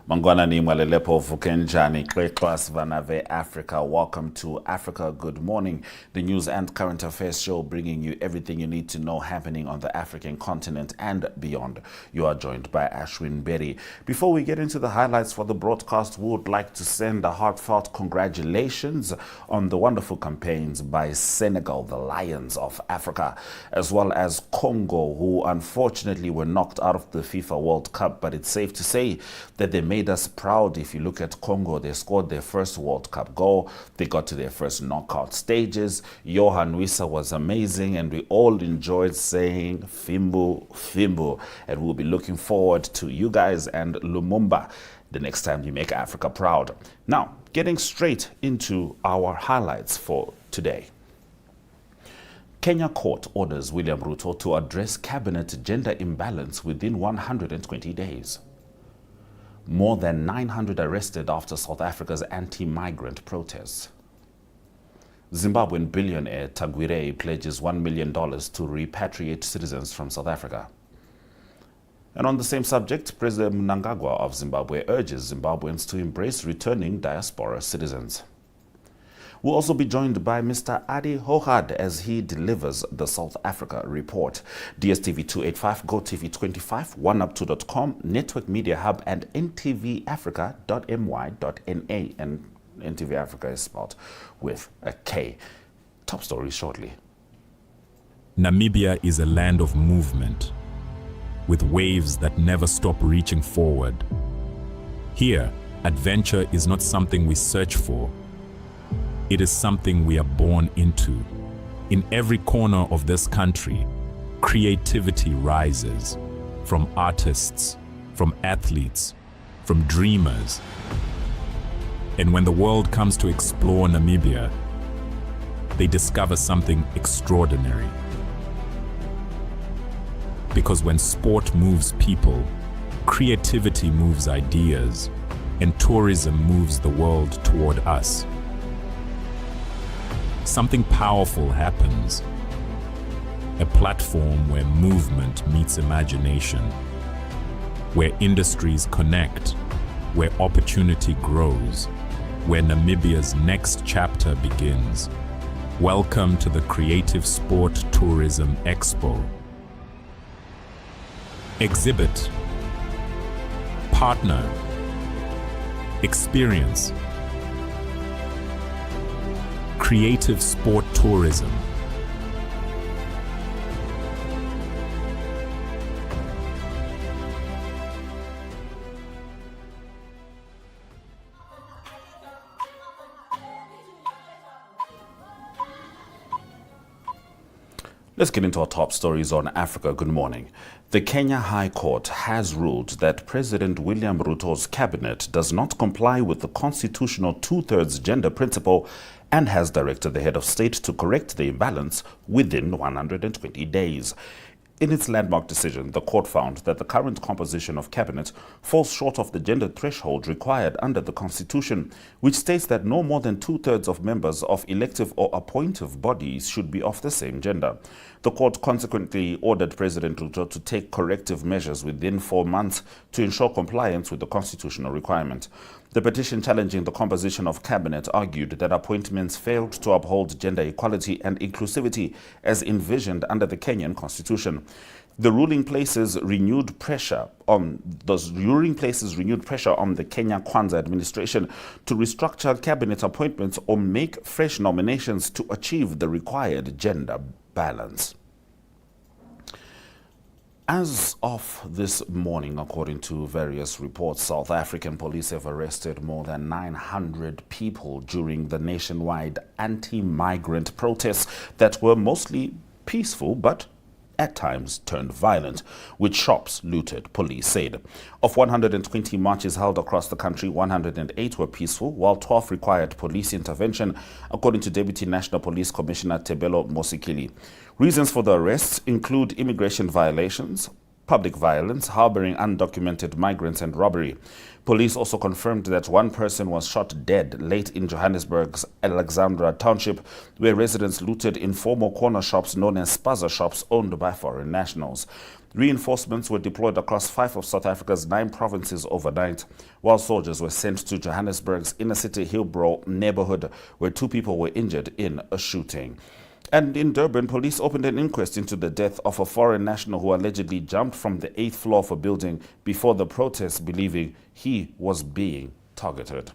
Mangwana ni mwalelepo vukenjani kwekwasi vanave Africa. Welcome to Africa Good Morning, the news and current affairs show bringing you everything you need to know happening on the African continent and beyond. You are joined by Ashwin Berry. Before we get into the highlights for the broadcast, we would like to send a heartfelt congratulations on the wonderful campaigns by Senegal, the Lions of Africa, as well as Congo, who unfortunately were knocked out of the FIFA World Cup. But it's safe to say that they made us proud. If you look at Congo, they scored their first World Cup goal. They got to their first knockout stages. Johan Wissa was amazing, and we all enjoyed saying Fimbu, Fimbu. And we'll be looking forward to you guys and Lumumba the next time you make Africa proud. Now, getting straight into our highlights for today. Kenya court orders William Ruto to address cabinet gender imbalance within 120 days. More than 900 arrested after South Africa's anti-migrant protests. Zimbabwean billionaire Tagwirei pledges $1 million to repatriate citizens from South Africa. And on the same subject, President Mnangagwa of Zimbabwe urges Zimbabweans to embrace returning diaspora citizens. We'll also be joined by Mr. Arrie Hougaard as he delivers the South Africa report. DSTV 285, GOtv 25, oneup2.com, Network Media Hub, and ntvafrika.my.na. And NTV Afrika is spelled with a K. Top stories shortly. Namibia is a land of movement, with waves that never stop reaching forward. Here, adventure is not something we search for. It is something we are born into. In every corner of this country, creativity rises, from artists, from athletes, from dreamers. And when the world comes to explore Namibia, they discover something extraordinary. Because when sport moves people, creativity moves ideas, and tourism moves the world toward us. Something powerful happens. A platform where movement meets imagination, where industries connect, where opportunity grows, where Namibia's next chapter begins. Welcome to the Creative Sport Tourism Expo. Exhibit, partner, experience. Creative sport tourism. Let's get into our top stories on Africa Good Morning. The Kenya High Court has ruled that President William Ruto's cabinet does not comply with the constitutional two-thirds gender principle and has directed the head of state to correct the imbalance within 120 days. In its landmark decision, the court found that the current composition of cabinet falls short of the gender threshold required under the Constitution, which states that no more than two-thirds of members of elective or appointive bodies should be of the same gender. The court consequently ordered President Ruto to take corrective measures within 4 months to ensure compliance with the constitutional requirement. The petition challenging the composition of cabinet argued that appointments failed to uphold gender equality and inclusivity as envisioned under the Kenyan constitution. The ruling places renewed pressure on the Kenya Kwanza administration to restructure cabinet appointments or make fresh nominations to achieve the required gender balance. As of this morning, according to various reports, South African police have arrested more than 900 people during the nationwide anti-migrant protests that were mostly peaceful but at times turned violent, with shops looted, police said. Of 120 marches held across the country, 108 were peaceful, while 12 required police intervention, according to Deputy National Police Commissioner Tebelo Mosikili. Reasons for the arrests include immigration violations, public violence, harboring undocumented migrants, and robbery. Police also confirmed that one person was shot dead late in Johannesburg's Alexandra Township, where residents looted informal corner shops known as spaza shops owned by foreign nationals. Reinforcements were deployed across 5 of South Africa's 9 provinces overnight, while soldiers were sent to Johannesburg's inner city Hillbrow neighborhood, where 2 people were injured in a shooting. And in Durban, police opened an inquest into the death of a foreign national who allegedly jumped from the 8th floor of a building before the protests, believing he was being targeted.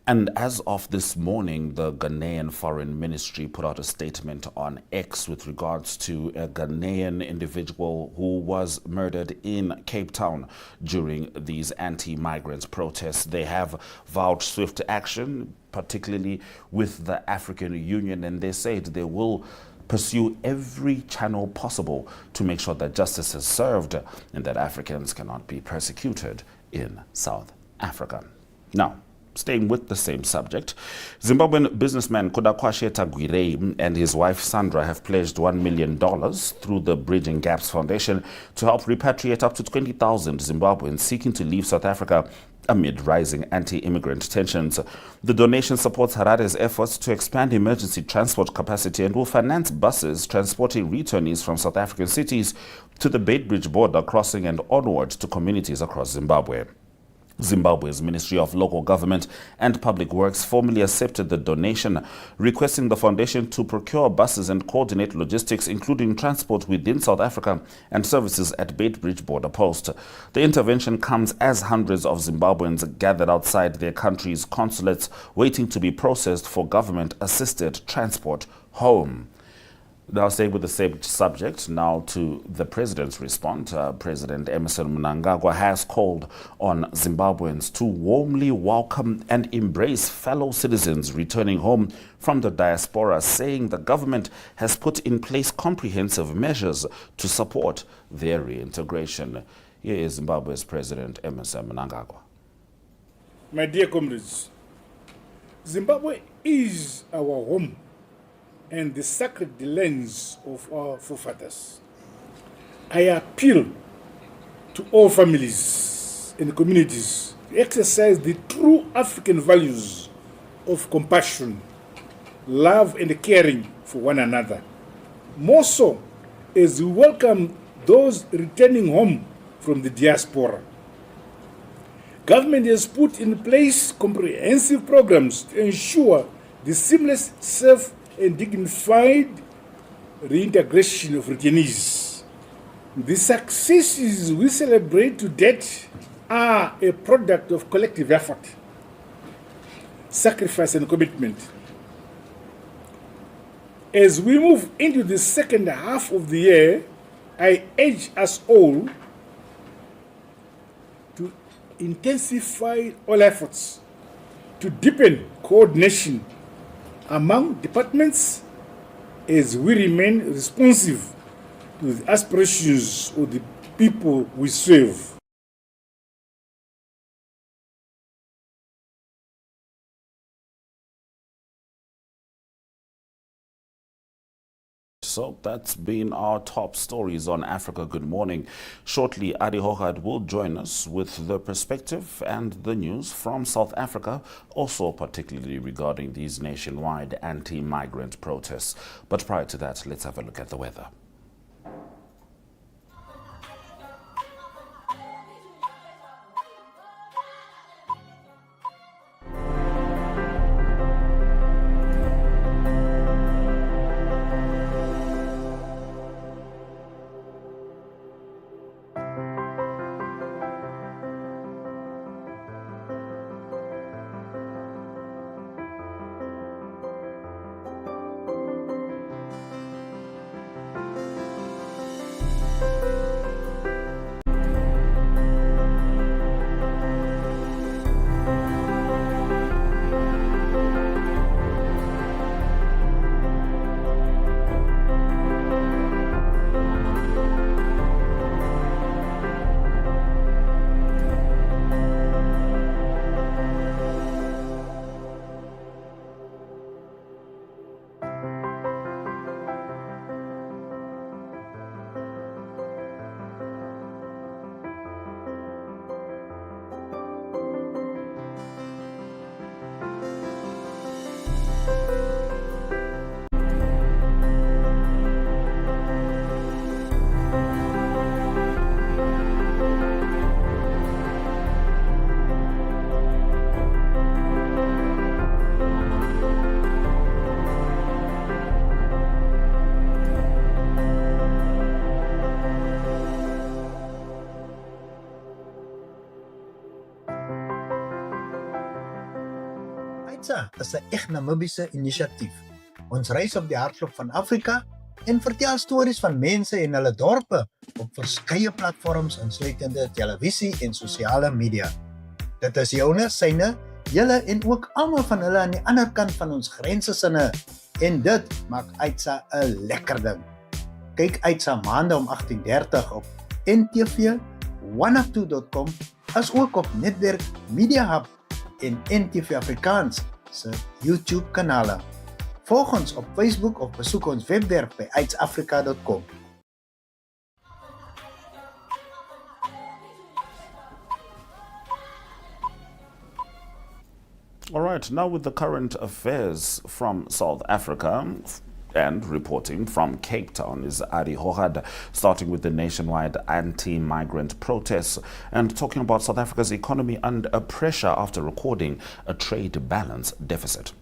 And as of this morning, the Ghanaian Foreign Ministry put out a statement on X with regards to a Ghanaian individual who was murdered in Cape Town during these anti-migrant protests. They have vowed swift action, particularly with the African Union, and they said they will pursue every channel possible to make sure that justice is served and that Africans cannot be persecuted in South Africa. Now, staying with the same subject, Zimbabwean businessman Kudakwashe Tagwirei and his wife Sandra have pledged $1 million through the Bridging Gaps Foundation to help repatriate up to 20,000 Zimbabweans seeking to leave South Africa amid rising anti-immigrant tensions. The donation supports Harare's efforts to expand emergency transport capacity and will finance buses transporting returnees from South African cities to the Beitbridge border crossing and onward to communities across Zimbabwe. Zimbabwe's Ministry of Local Government and Public Works formally accepted the donation, requesting the foundation to procure buses and coordinate logistics, including transport within South Africa and services at Beitbridge border post. The intervention comes as hundreds of Zimbabweans gathered outside their country's consulates, waiting to be processed for government-assisted transport home. Now, staying with the same subject, now to the president's response. President Emmerson Mnangagwa has called on Zimbabweans to warmly welcome and embrace fellow citizens returning home from the diaspora, saying the government has put in place comprehensive measures to support their reintegration. Here is Zimbabwe's President Emmerson Mnangagwa. My dear comrades, Zimbabwe is our home and the sacred lands of our forefathers. I appeal to all families and communities to exercise the true African values of compassion, love and caring for one another. More so as we welcome those returning home from the diaspora. Government has put in place comprehensive programs to ensure the seamless, safe and dignified reintegration of returnees. The successes we celebrate to date are a product of collective effort, sacrifice and commitment. As we move into the second half of the year, I urge us all to intensify all efforts to deepen coordination among departments as we remain responsive to the aspirations of the people we serve. So that's been our top stories on Africa Good Morning. Shortly, Arrie Hougaard will join us with the perspective and the news from South Africa, also particularly regarding these nationwide anti-migrant protests. But prior to that, let's have a look at the weather. AITSA is 'n eg Namibiese inisiatief. Ons reis op die hartklop van Afrika en vertel stories van mense en hulle dorpe op verskeie platforms insluitende televisie en sosiale media. Dit is joune, syne, julle en ook almal van hulle aan die ander kant van ons grense sinne. En dit maak AITSA 'n lekker ding. Kyk AITSA maande om 18:30 op ntv102.com as ook op Netwerk Media Hub en NTV Afrikaans se YouTube kanale. Volg ons op Facebook of besoek ons webwerf by aitsafrika.com. All right, now with the current affairs from South Africa. And reporting from Cape Town is Arrie Hougaard, starting with the nationwide anti-migrant protests and talking about South Africa's economy under pressure after recording a trade balance deficit.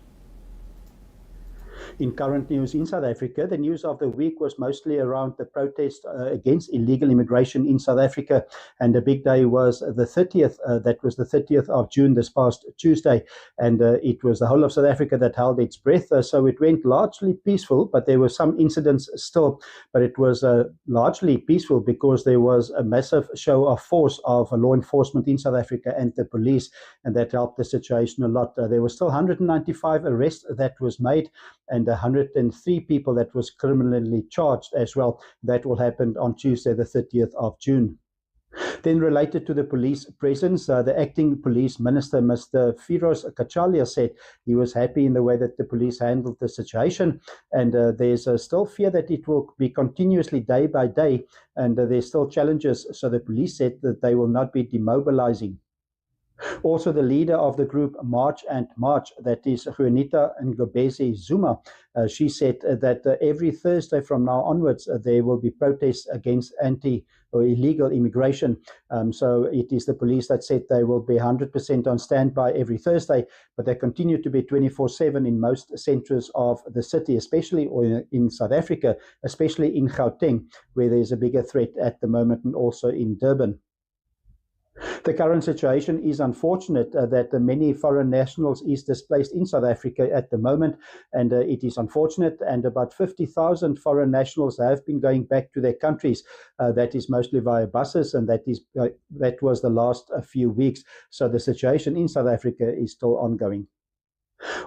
In current news in South Africa, the news of the week was mostly around the protest against illegal immigration in South Africa. And the big day was the 30th, that was the 30th of June, this past Tuesday. And it was the whole of South Africa that held its breath. So it went largely peaceful, but there were some incidents still. But it was largely peaceful because there was a massive show of force of law enforcement in South Africa and the police. And that helped the situation a lot. There were still 195 arrests that was made, and 103 people that was criminally charged as well. That will happen on Tuesday, the 30th of June. Then related to the police presence, the acting police minister, Mr. Firoz Kachalia, said he was happy in the way that the police handled the situation. And there's still fear that it will be continuously day by day. And there's still challenges. So the police said that they will not be demobilizing. Also, the leader of the group March and March, that is Juanita Ngobese Zuma, she said that every Thursday from now onwards, there will be protests against or illegal immigration. So it is the police that said they will be 100% on standby every Thursday, but they continue to be 24/7 in most centres of the city, especially in South Africa, especially in Gauteng, where there's a bigger threat at the moment, and also in Durban. The current situation is unfortunate that many foreign nationals is displaced in South Africa at the moment, and it is unfortunate, and about 50,000 foreign nationals have been going back to their countries. That is mostly via buses, and that was the last few weeks. So the situation in South Africa is still ongoing.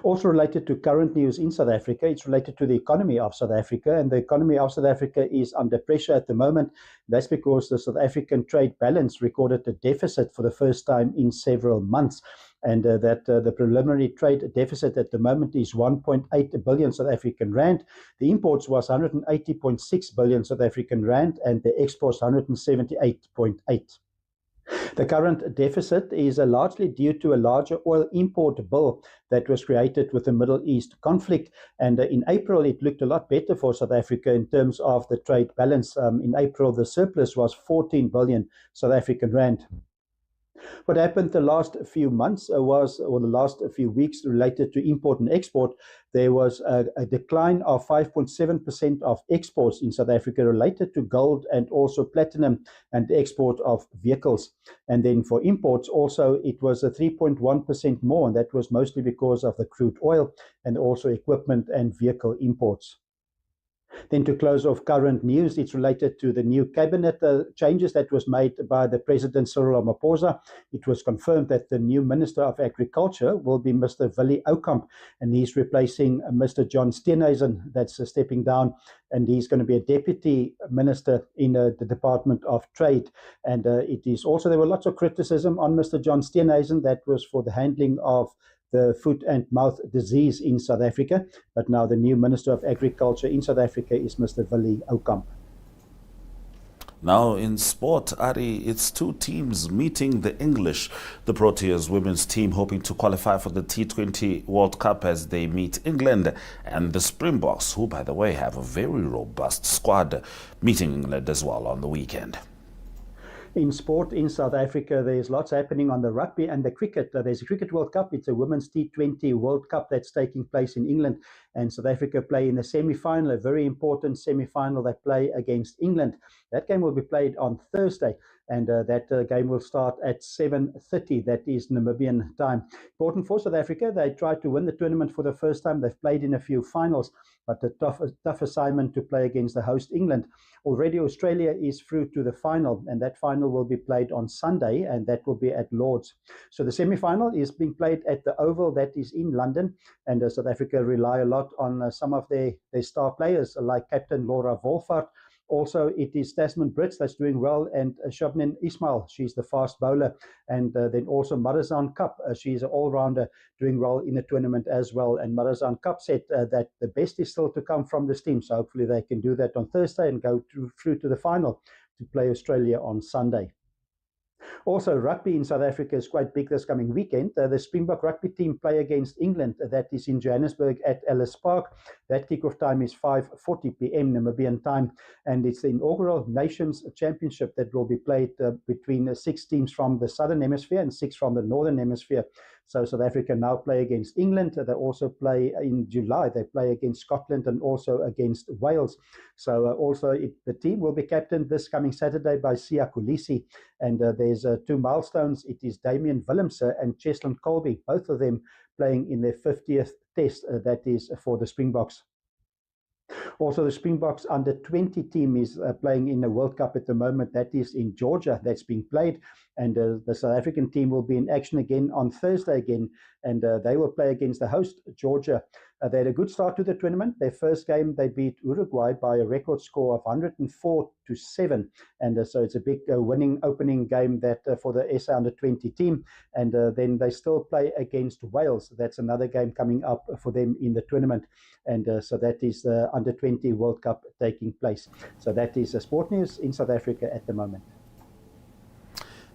Also related to current news in South Africa, it's related to the economy of South Africa, and the economy of South Africa is under pressure at the moment. That's because the South African trade balance recorded a deficit for the first time in several months, and the preliminary trade deficit at the moment is 1.8 billion South African rand. The imports was 180.6 billion South African rand, and the exports 178.8. The current deficit is largely due to a larger oil import bill that was created with the Middle East conflict. And in April, it looked a lot better for South Africa in terms of the trade balance. In April, the surplus was 14 billion South African rand. What happened the last few months the last few weeks related to import and export, there was a decline of 5.7% of exports in South Africa related to gold and also platinum and the export of vehicles. And then for imports also, it was a 3.1% more, and that was mostly because of the crude oil and also equipment and vehicle imports. Then to close off current news, it's related to the new cabinet changes that was made by the President Cyril Ramaphosa. It was confirmed that the new Minister of Agriculture will be Mr. Willie Oukamp, and he's replacing Mr. John Steenhuisen, that's stepping down, and he's going to be a deputy minister in the Department of Trade. And it is also, there were lots of criticism on Mr. John Steenhuisen, that was for the handling of the foot and mouth disease in South Africa. But now the new Minister of Agriculture in South Africa is Mr. Willie Oukamp. Now in sport, Arrie, it's two teams meeting the English. The Proteas women's team hoping to qualify for the T20 World Cup as they meet England, and the Springboks, who by the way have a very robust squad, meeting England as well on the weekend. In sport in South Africa, there's lots happening on the rugby and the cricket. There's a Cricket World Cup. It's a Women's T20 World Cup that's taking place in England. and South Africa play in the semi-final, a very important semi-final. They play against England. That game will be played on Thursday, and that game will start at 7:30. That is Namibian time. Important for South Africa. They tried to win the tournament for the first time. They've played in a few finals, but a tough assignment to play against the host England. Already Australia is through to the final, and that final will be played on Sunday, and that will be at Lord's. So the semi-final is being played at the Oval, that is in London, and South Africa rely a lot on some of their star players like Captain Laura Wolfhard. Also, it is Tasman Brits that's doing well, and Shabnin Ismail, she's the fast bowler. And then also Marizanne Kapp, she's an all-rounder doing well in the tournament as well. And Marizanne Kapp said that the best is still to come from this team. So hopefully they can do that on Thursday and go through to the final to play Australia on Sunday. Also, rugby in South Africa is quite big this coming weekend. The Springbok rugby team play against England. That is in Johannesburg at Ellis Park. That kickoff time is 5:40 p.m. Namibian time, and it's the inaugural Nations Championship that will be played between 6 teams from the Southern Hemisphere and 6 from the Northern Hemisphere. So South Africa now play against England. They also play in July. They play against Scotland and also against Wales. So the team will be captained this coming Saturday by Siya Kolisi. And there's 2 milestones. It is Damian Willemse and Cheslin Colby, both of them playing in their 50th test. That is for the Springboks. Also, the Springboks under 20 team is playing in the World Cup at the moment. That is in Georgia. That's being played. And the South African team will be in action again on Thursday again. And they will play against the host, Georgia. They had a good start to the tournament. Their first game, they beat Uruguay by a record score of 104-7. And so it's a big winning opening game that for the SA under 20 team. And then they still play against Wales. That's another game coming up for them in the tournament. And so that is the under 20 World Cup taking place. So that is sport news in South Africa at the moment.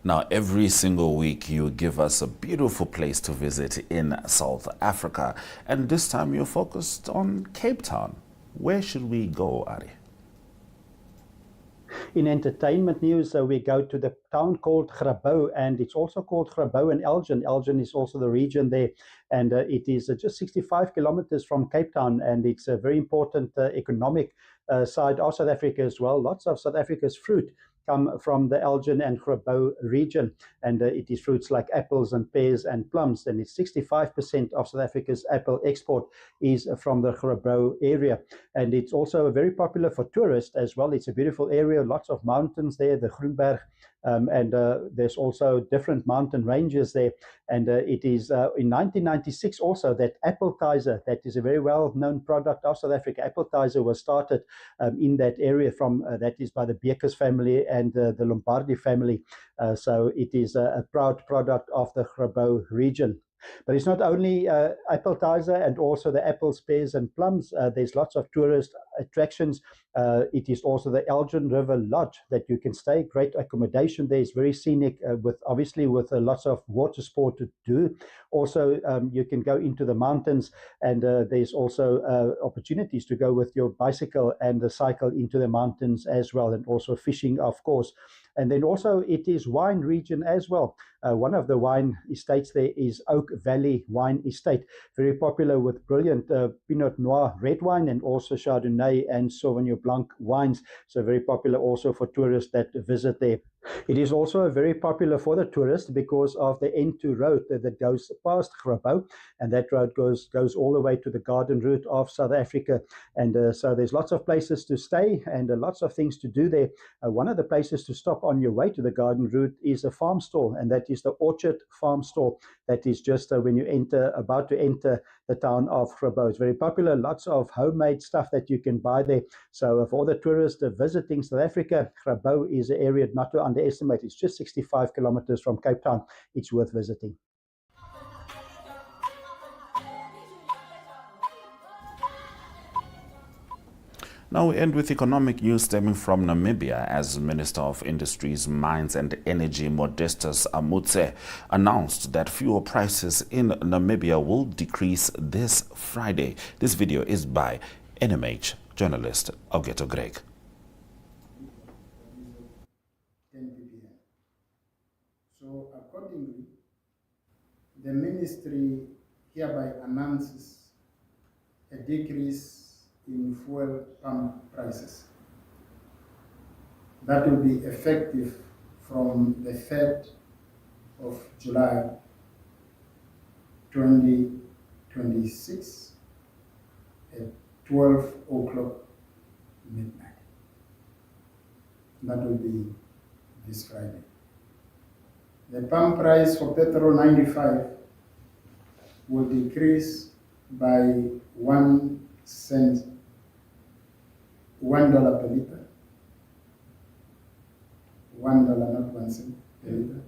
Now, every single week you give us a beautiful place to visit in South Africa. And this time you're focused on Cape Town. Where should we go, Arrie? In entertainment news, we go to the town called Grabouw, and it's also called Grabouw and Elgin. Elgin is also the region there, and it is just 65 kilometers from Cape Town, and it's a very important economic side of South Africa as well. Lots of South Africa's fruit come from the Elgin and Grabouw region, and it is fruits like apples and pears and plums, and it's 65% of South Africa's apple export is from the Grabouw area, and it's also very popular for tourists as well. It's a beautiful area, lots of mountains there, the Groenberg, and there's also different mountain ranges there, and it is in 1996 also that appetizer, that is a very well-known product of South Africa. Appetizer was started in that area from, that is by the Bekers family and the Lombardi family, so it is a proud product of the Grabouw region. But it's not only appetizer and also the apples, pears and plums. There's lots of tourist attractions. It is also the Elgin River Lodge that you can stay. Great accommodation there. It's very scenic, with lots of water sport to do. Also, you can go into the mountains, and there's also opportunities to go with your bicycle and the cycle into the mountains as well, and also fishing, of course. And then also it is wine region as well. One of the wine estates there is Oak Valley Wine Estate, very popular with brilliant Pinot Noir red wine and also Chardonnay and Sauvignon Blanc wines. So very popular also for tourists that visit there. It is also very popular for the tourists because of the N2 road that goes past Grabouw, and that road goes all the way to the Garden Route of South Africa. And so there's lots of places to stay and lots of things to do there. One of the places to stop on your way to the Garden Route is a farm store, and that is the Orchard Farm Store. That is just when you about to enter the town of Grabouw. It's very popular, lots of homemade stuff that you can buy there. So for the tourists visiting South Africa, Grabouw is an area not to underestimate. It's just 65 kilometers from Cape Town. It's worth visiting. Now we end with economic news stemming from Namibia, as Minister of Industries, Mines and Energy Modestus Amutse announced that fuel prices in Namibia will decrease this Friday. This video is by NMH journalist Augeto Greg. 10 ppm. So accordingly, the ministry hereby announces a decrease in fuel pump prices. That will be effective from the 3rd of July 2026 at 12 o'clock midnight. That will be this Friday. The pump price for petrol 95 will decrease by 1 cent, $1 per liter. $1, not 1 cent per liter.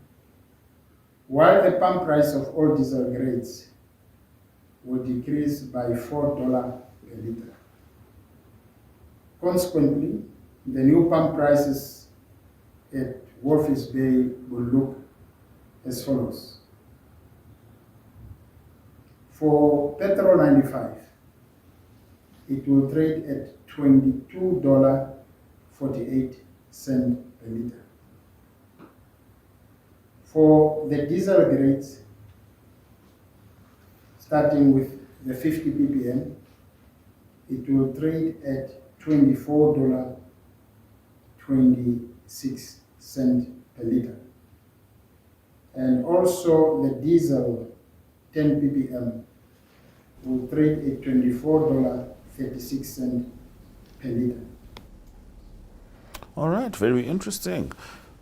While the pump price of all diesel grades will decrease by $4 per liter. Consequently, the new pump prices at Walvis Bay will look as follows. For petrol 95, it will trade at $22.48 per liter. For the diesel grades, starting with the 50 ppm, it will trade at $24.26 per liter. And also the diesel 10 ppm will trade at $24.36 per liter. All right, very interesting.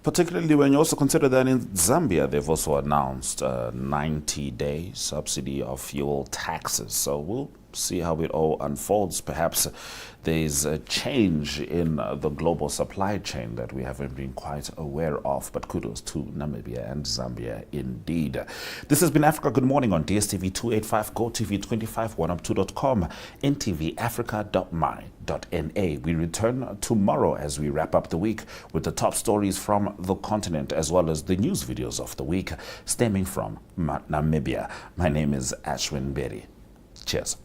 Particularly when you also consider that in Zambia, they've also announced a 90-day subsidy of fuel taxes. So we'll see how it all unfolds. Perhaps there's a change in the global supply chain that we haven't been quite aware of. But kudos to Namibia and Zambia indeed. This has been Africa Good Morning on DSTV 285, GOtv 25, 1up2.com, ntvafrika.my.na. We return tomorrow as we wrap up the week with the top stories from the continent as well as the news videos of the week stemming from Namibia. My name is Ashwin Berry. Cheers.